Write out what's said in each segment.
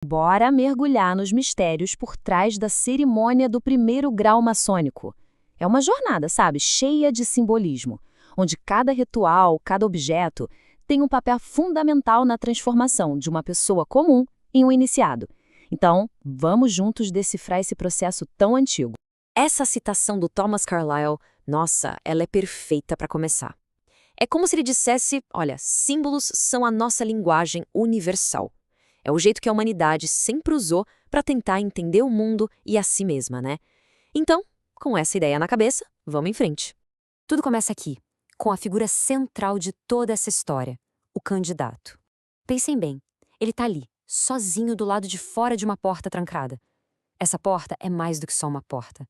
Bora mergulhar nos mistérios por trás da cerimônia do primeiro grau maçônico. É uma jornada, sabe, cheia de simbolismo, onde cada ritual, cada objeto tem um papel fundamental na transformação de uma pessoa comum em um iniciado. Então, vamos juntos decifrar esse processo tão antigo. Essa citação do Thomas Carlyle, nossa, ela é perfeita para começar. É como se ele dissesse, olha, símbolos são a nossa linguagem universal. É o jeito que a humanidade sempre usou para tentar entender o mundo e a si mesma, né? Então, com essa ideia na cabeça, vamos em frente. Tudo começa aqui, com a figura central de toda essa história, o candidato. Pensem bem, ele tá ali, sozinho do lado de fora de uma porta trancada. Essa porta é mais do que só uma porta.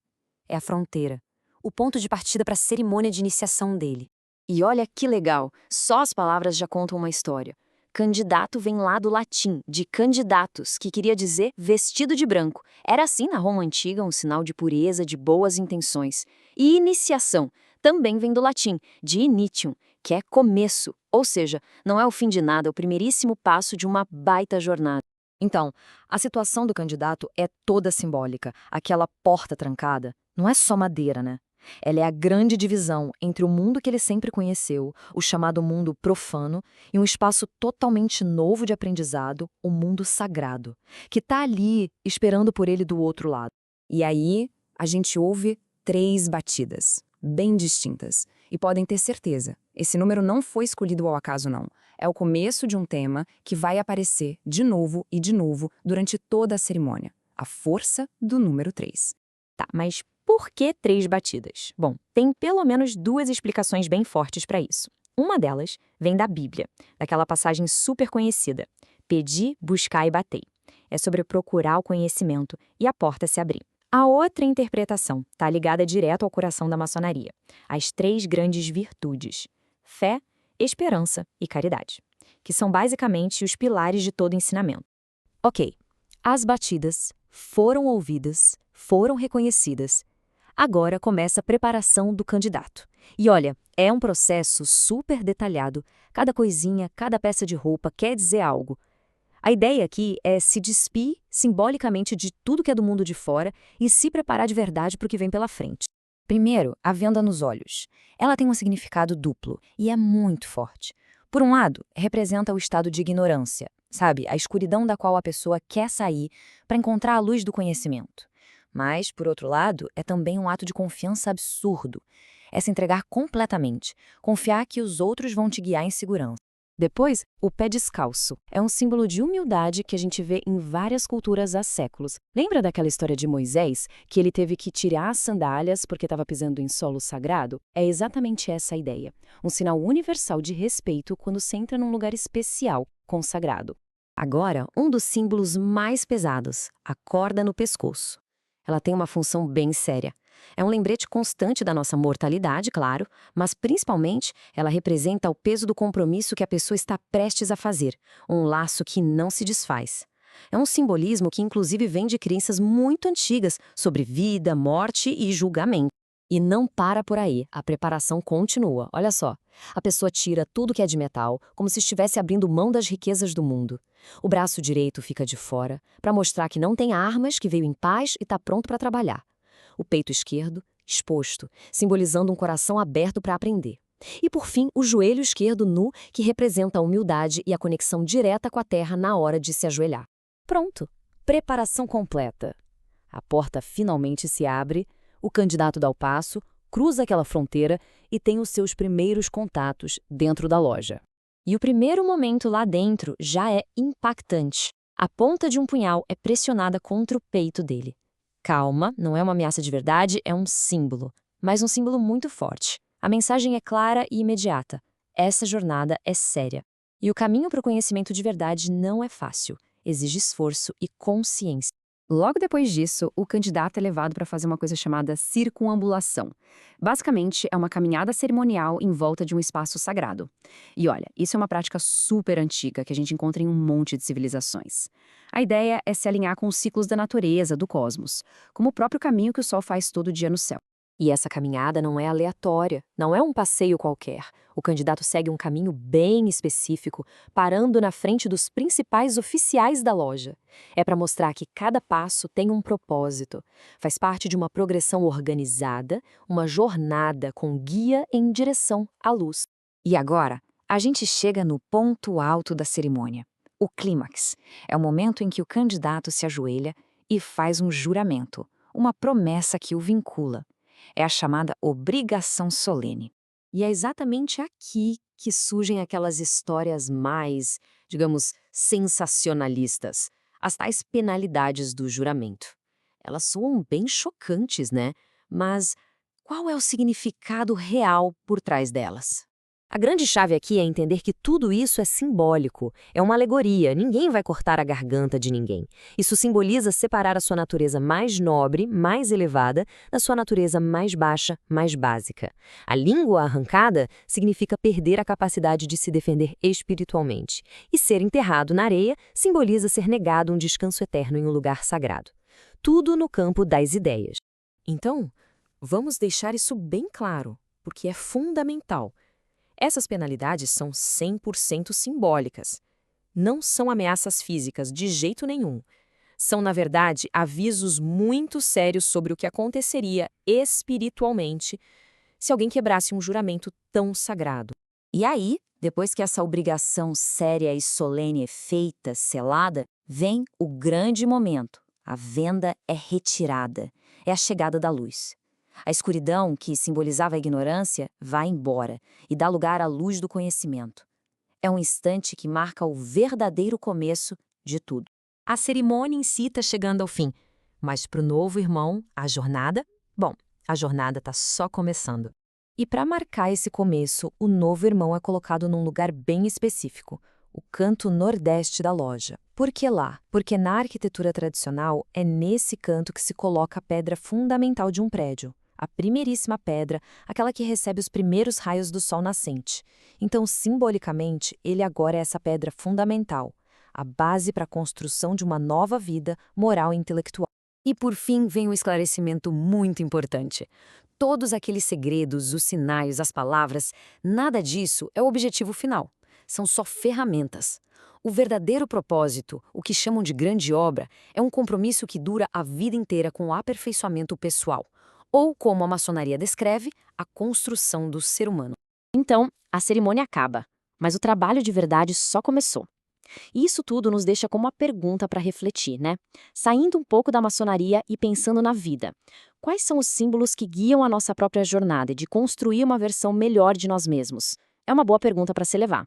É a fronteira, o ponto de partida para a cerimônia de iniciação dele. E olha que legal, só as palavras já contam uma história. Candidato vem lá do latim, de candidatus, que queria dizer vestido de branco. Era assim na Roma antiga, um sinal de pureza, de boas intenções. E iniciação também vem do latim, de initium, que é começo, ou seja, não é o fim de nada, é o primeiríssimo passo de uma baita jornada. Então, a situação do candidato é toda simbólica. Aquela porta trancada não é só madeira, né? Ela é a grande divisão entre o mundo que ele sempre conheceu, o chamado mundo profano, e um espaço totalmente novo de aprendizado, o mundo sagrado, que está ali esperando por ele do outro lado. E aí, a gente ouve 3 batidas, bem distintas. E podem ter certeza, esse número não foi escolhido ao acaso, não. É o começo de um tema que vai aparecer de novo e de novo durante toda a cerimônia. A força do número 3. Tá, mas por que 3 batidas? Bom, tem pelo menos 2 explicações bem fortes para isso. Uma delas vem da Bíblia, daquela passagem super conhecida. Pedi, buscai e batei. É sobre procurar o conhecimento e a porta se abrir. A outra interpretação está ligada direto ao coração da maçonaria. As 3 grandes virtudes: fé, esperança e caridade, que são basicamente os pilares de todo ensinamento. Ok, as batidas foram ouvidas, foram reconhecidas. Agora começa a preparação do candidato. E olha, é um processo super detalhado. Cada coisinha, cada peça de roupa quer dizer algo. A ideia aqui é se despir simbolicamente de tudo que é do mundo de fora e se preparar de verdade para o que vem pela frente. Primeiro, a venda nos olhos. Ela tem um significado duplo e é muito forte. Por um lado, representa o estado de ignorância, sabe? A escuridão da qual a pessoa quer sair para encontrar a luz do conhecimento. Mas, por outro lado, é também um ato de confiança absurdo. É se entregar completamente, confiar que os outros vão te guiar em segurança. Depois, o pé descalço. É um símbolo de humildade que a gente vê em várias culturas há séculos. Lembra daquela história de Moisés, que ele teve que tirar as sandálias porque estava pisando em solo sagrado? É exatamente essa a ideia. Um sinal universal de respeito quando se entra num lugar especial, consagrado. Agora, um dos símbolos mais pesados, a corda no pescoço. Ela tem uma função bem séria. É um lembrete constante da nossa mortalidade, claro, mas principalmente ela representa o peso do compromisso que a pessoa está prestes a fazer, um laço que não se desfaz. É um simbolismo que inclusive vem de crenças muito antigas sobre vida, morte e julgamento. E não para por aí, a preparação continua. Olha só, a pessoa tira tudo que é de metal, como se estivesse abrindo mão das riquezas do mundo. O braço direito fica de fora, para mostrar que não tem armas, que veio em paz e está pronto para trabalhar. O peito esquerdo, exposto, simbolizando um coração aberto para aprender. E, por fim, o joelho esquerdo nu, que representa a humildade e a conexão direta com a terra na hora de se ajoelhar. Pronto, preparação completa. A porta finalmente se abre, o candidato dá o passo, cruza aquela fronteira e tem os seus primeiros contatos dentro da loja. E o primeiro momento lá dentro já é impactante. A ponta de um punhal é pressionada contra o peito dele. Calma, não é uma ameaça de verdade, é um símbolo, mas um símbolo muito forte. A mensagem é clara e imediata. Essa jornada é séria. E o caminho para o conhecimento de verdade não é fácil. Exige esforço e consciência. Logo depois disso, o candidato é levado para fazer uma coisa chamada circunambulação. Basicamente, é uma caminhada cerimonial em volta de um espaço sagrado. E olha, isso é uma prática super antiga que a gente encontra em um monte de civilizações. A ideia é se alinhar com os ciclos da natureza, do cosmos, como o próprio caminho que o Sol faz todo dia no céu. E essa caminhada não é aleatória, não é um passeio qualquer. O candidato segue um caminho bem específico, parando na frente dos principais oficiais da loja. É para mostrar que cada passo tem um propósito. Faz parte de uma progressão organizada, uma jornada com guia em direção à luz. E agora, a gente chega no ponto alto da cerimônia. O clímax. É o momento em que o candidato se ajoelha e faz um juramento, uma promessa que o vincula. É a chamada obrigação solene. E é exatamente aqui que surgem aquelas histórias mais, digamos, sensacionalistas, as tais penalidades do juramento. Elas soam bem chocantes, né? Mas qual é o significado real por trás delas? A grande chave aqui é entender que tudo isso é simbólico, é uma alegoria, ninguém vai cortar a garganta de ninguém. Isso simboliza separar a sua natureza mais nobre, mais elevada, da sua natureza mais baixa, mais básica. A língua arrancada significa perder a capacidade de se defender espiritualmente. E ser enterrado na areia simboliza ser negado um descanso eterno em um lugar sagrado. Tudo no campo das ideias. Então, vamos deixar isso bem claro, porque é fundamental. Essas penalidades são 100% simbólicas. Não são ameaças físicas de jeito nenhum. São, na verdade, avisos muito sérios sobre o que aconteceria espiritualmente se alguém quebrasse um juramento tão sagrado. E aí, depois que essa obrigação séria e solene é feita, selada, vem o grande momento. A venda é retirada. É a chegada da luz. A escuridão, que simbolizava a ignorância, vai embora e dá lugar à luz do conhecimento. É um instante que marca o verdadeiro começo de tudo. A cerimônia em si está chegando ao fim, mas para o novo irmão, a jornada? Bom, a jornada está só começando. E para marcar esse começo, o novo irmão é colocado num lugar bem específico, o canto nordeste da loja. Por que lá? Porque na arquitetura tradicional é nesse canto que se coloca a pedra fundamental de um prédio. A primeiríssima pedra, aquela que recebe os primeiros raios do sol nascente. Então, simbolicamente, ele agora é essa pedra fundamental, a base para a construção de uma nova vida moral e intelectual. E por fim vem um esclarecimento muito importante. Todos aqueles segredos, os sinais, as palavras, nada disso é o objetivo final. São só ferramentas. O verdadeiro propósito, o que chamam de grande obra, é um compromisso que dura a vida inteira com o aperfeiçoamento pessoal. Ou, como a maçonaria descreve, a construção do ser humano. Então, a cerimônia acaba, mas o trabalho de verdade só começou. E isso tudo nos deixa com uma pergunta para refletir, né? Saindo um pouco da maçonaria e pensando na vida. Quais são os símbolos que guiam a nossa própria jornada de construir uma versão melhor de nós mesmos? É uma boa pergunta para se levar.